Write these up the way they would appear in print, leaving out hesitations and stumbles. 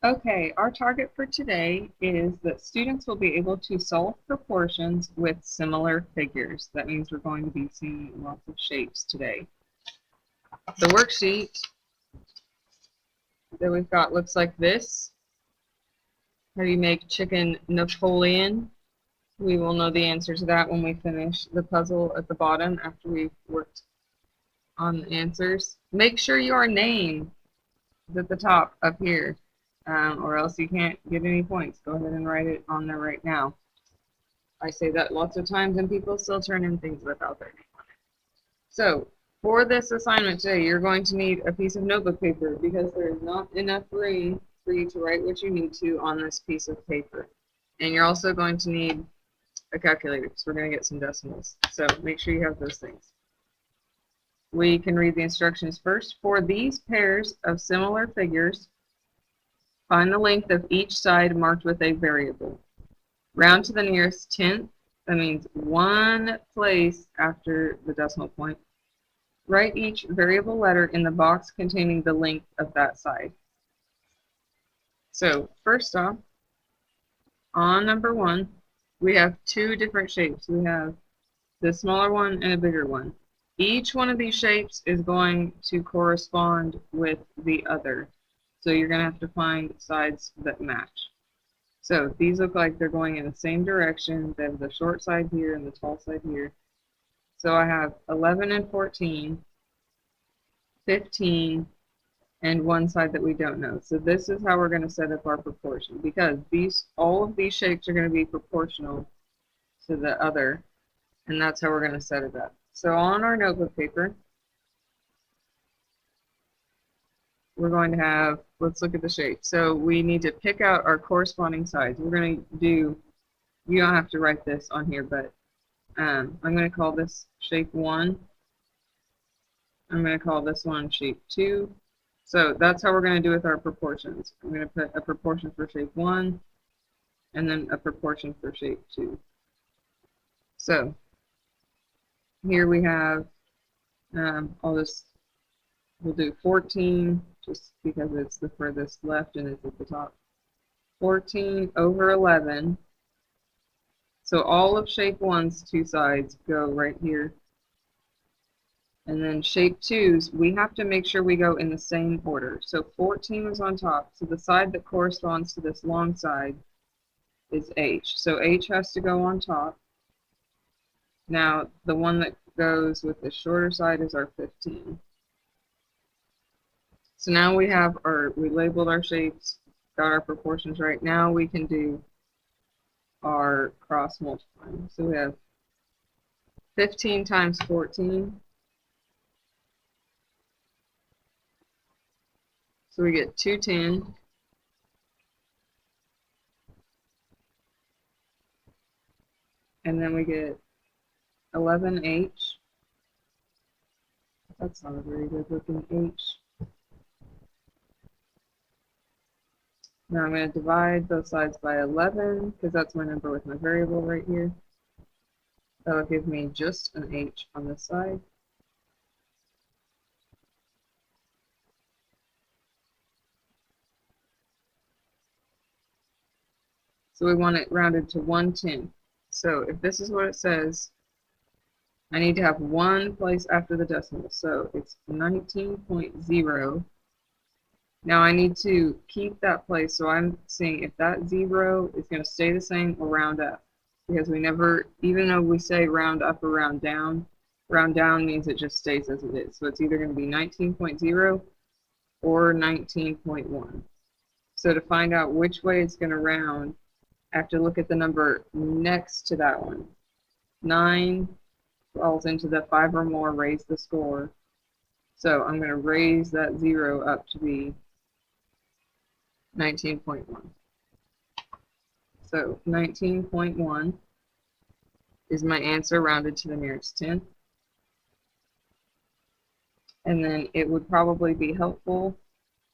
Okay, our target for today is that students will be able to solve proportions with similar figures. That means we're going to be seeing lots of shapes today. The worksheet that we've got looks like this. How do you make chicken Napoleon? We will know the answer to that when we finish the puzzle at the bottom after we've worked on the answers. Make sure your name is at the top up here, or else you can't get any points. Go ahead and write it on there right now. I say that lots of times and people still turn in things without their name on it. So for this assignment today, you're going to need a piece of notebook paper because there is not enough room for you to write what you need to on this piece of paper. And you're also going to need a calculator because we're going to get some decimals. So make sure you have those things. We can read the instructions first. For these pairs of similar figures, find the length of each side marked with a variable. Round to the nearest tenth, that means one place after the decimal point. Write each variable letter in the box containing the length of that side. So first off, on number one, we have two different shapes. We have the smaller one and a bigger one. Each one of these shapes is going to correspond with the other. So you're going to have to find sides that match. So these look like they're going in the same direction. They have the short side here and the tall side here. So I have 11 and 14, 15, and one side that we don't know. So this is how we're going to set up our proportion because all of these shapes are going to be proportional to the other, and that's how we're going to set it up. So on our notebook paper, we're going to have, let's look at the shape. So we need to pick out our corresponding sides. We're going to do, you don't have to write this on here, but I'm going to call this shape 1. I'm going to call this one shape 2. So that's how we're going to do with our proportions. I'm going to put a proportion for shape 1 and then a proportion for shape 2. So here we have, we'll do 14 just because it's the furthest left and it's at the top. 14 over 11. So all of shape 1's two sides go right here. And then shape 2's, we have to make sure we go in the same order. So 14 was on top. So the side that corresponds to this long side is H. So H has to go on top. Now the one that goes with the shorter side is our 15. So now we labeled our shapes, got our proportions right. Now we can do our cross multiplying. So we have 15 times 14. So we get 210. And then we get 11H. That's not a very good looking H. Now I'm going to divide both sides by 11 because that's my number with my variable right here. That'll give me just an H on this side. So we want it rounded to 1/10. So if this is what it says, I need to have one place after the decimal. So it's 19.0. Now I need to keep that place, so I'm seeing if that 0 is going to stay the same or round up. Because we never, even though we say round up or round down means it just stays as it is. So it's either going to be 19.0 or 19.1. So to find out which way it's going to round, I have to look at the number next to that one. 9 falls into the 5 or more, raise the score. So I'm going to raise that 0 up to be 19.1. So 19.1 is my answer rounded to the nearest 10th. And then it would probably be helpful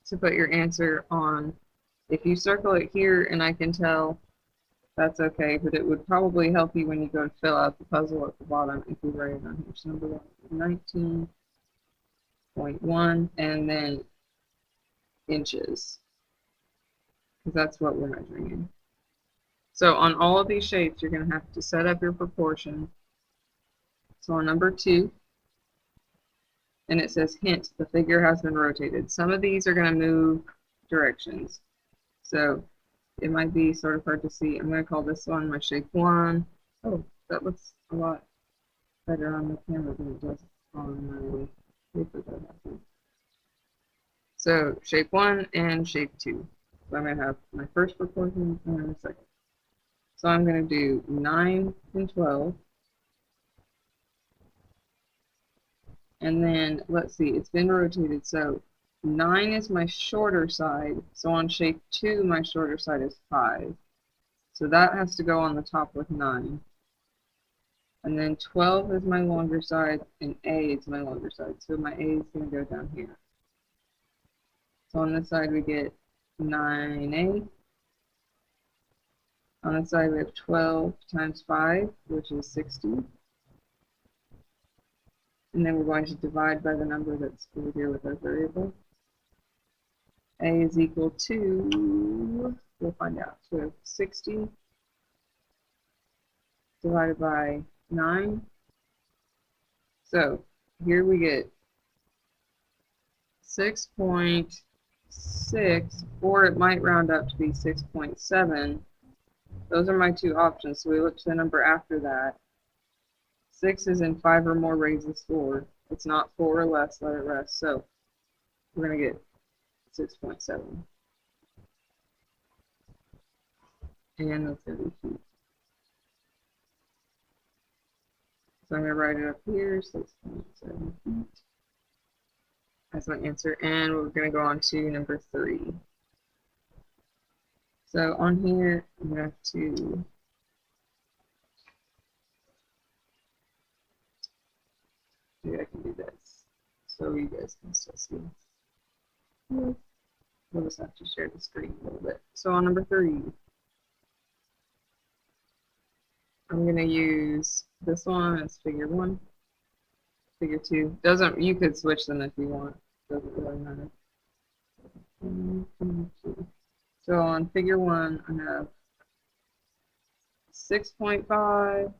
to put your answer on, if you circle it here and I can tell, that's okay, but it would probably help you when you go to fill out the puzzle at the bottom if you write it on here. So number 19.1 and then inches. because that's what we're measuring in. So on all of these shapes, you're going to have to set up your proportion. So on number 2, and it says, hint, the figure has been rotated. Some of these are going to move directions. So it might be sort of hard to see. I'm going to call this one my shape 1. Oh, that looks a lot better on the camera than it does on my paper that I have. So shape 1 and shape 2. So I'm going to have my first proportion and my second. So I'm going to do 9 and 12. And then, let's see, it's been rotated. So 9 is my shorter side. So on shape 2, my shorter side is 5. So that has to go on the top with 9. And then 12 is my longer side, and A is my longer side. So my A is going to go down here. So on this side, we get 9A. On this side, we have 12 times 5, which is 60. And then we're going to divide by the number that's over here with our variable. A is equal to, we'll find out, so 60 divided by 9. So here we get 6.6, or it might round up to be 6.7. Those are my two options. So we look to the number after that. 6 is in 5 or more raises 4. It's not 4 or less, let it rest. So we're going to get 6.7. And that's going to be feet. So I'm going to write it up here, 6.7 feet. That's my answer. And we're going to go on to number 3. So on here, I'm going to have to maybe I can do this so you guys can still see. We'll just have to share the screen a little bit. So on number 3, I'm going to use this one as figure 1. Figure 2. Doesn't, you could switch them if you want. Doesn't really matter. So on figure 1, I have 6.5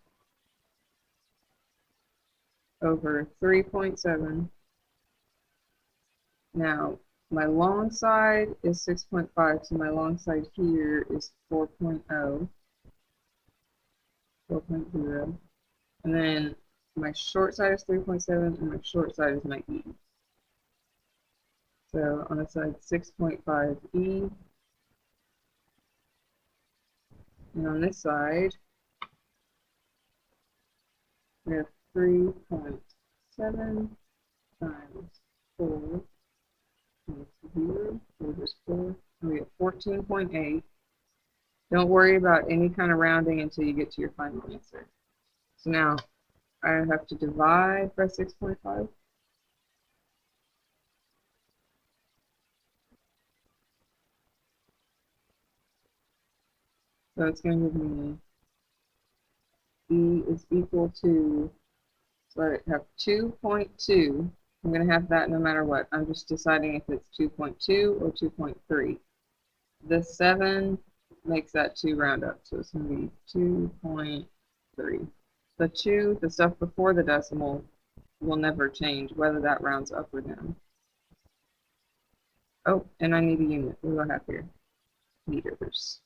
over 3.7. Now, my long side is 6.5, so my long side here is 4.0. And then my short side is 3.7, and my short side is my E. So on the side 6.5 E, and on this side we have 3.7 times 4 times 0, or just 4, and we have 14.8. Don't worry about any kind of rounding until you get to your final answer. So now I have to divide by 6.5. So it's going to give me E is equal to, so I have 2.2. I'm going to have that no matter what. I'm just deciding if it's 2.2 or 2.3. The 7 makes that 2 round up, so it's going to be 2.3. The 2, the stuff before the decimal, will never change, whether that rounds up or down. Oh, and I need a unit. What do I have here? Meters.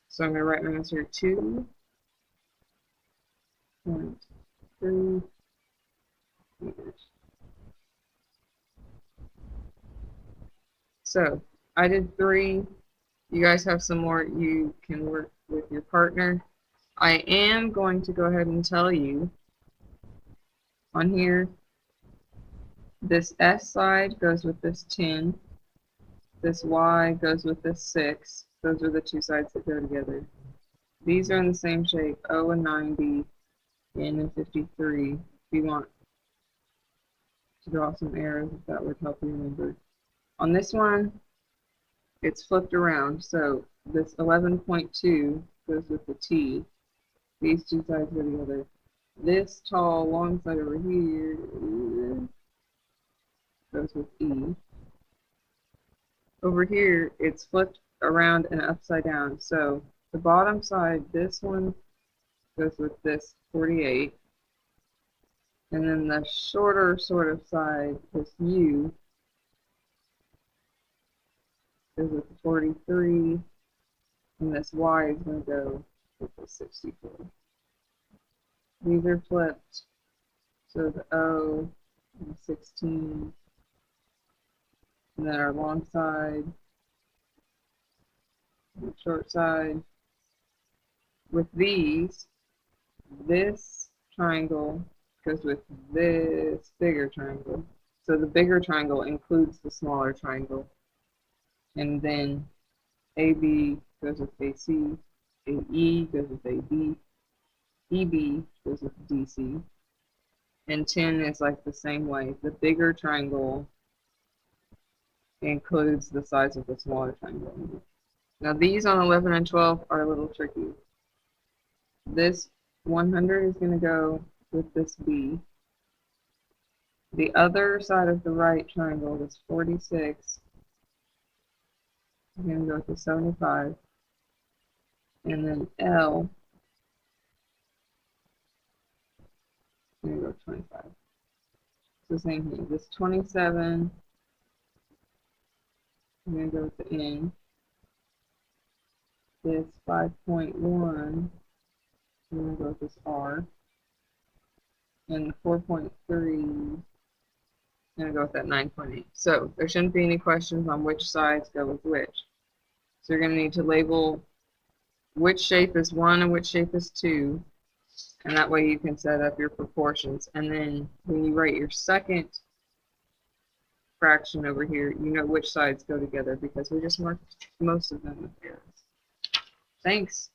So I'm going to write my answer 2.3 meters. So I did 3. You guys have some more you can work with your partner. I am going to go ahead and tell you on here, this S side goes with this 10. This Y goes with this 6. Those are the two sides that go together. These are in the same shape, O and 90, N and 53. If you want to draw some arrows, if that would help you remember. On this one, it's flipped around. So this 11.2 goes with the T. These two sides go together. This tall long side over here goes with E. over here, it's flipped around and upside down. So the bottom side, this one goes with this 48. And then the shorter sort of side, this U, goes with the 43. And this Y is going to go with the 64. These are flipped. So the O and the 16. And then our long side, and the short side. With these, this triangle goes with this bigger triangle. So the bigger triangle includes the smaller triangle. And then AB goes with AC, AE goes with AB, EB goes with DC. And 10 is like the same way. The bigger triangle includes the size of the smaller triangle. Now these on 11 and 12 are a little tricky. This 100 is going to go with this B. The other side of the right triangle, this 46, is going to go with the 75. And then L is going to go with 25. It's the same thing. This 27, I'm going to go with the N. This 5.1, I'm going to go with this R. And the 4.3, I'm going to go with that 9.8. So there shouldn't be any questions on which sides go with which. So you're going to need to label which shape is 1 and which shape is 2. And that way you can set up your proportions. And then when you write your second fraction over here, you know which sides go together because we just marked most of them with arrows. Thanks.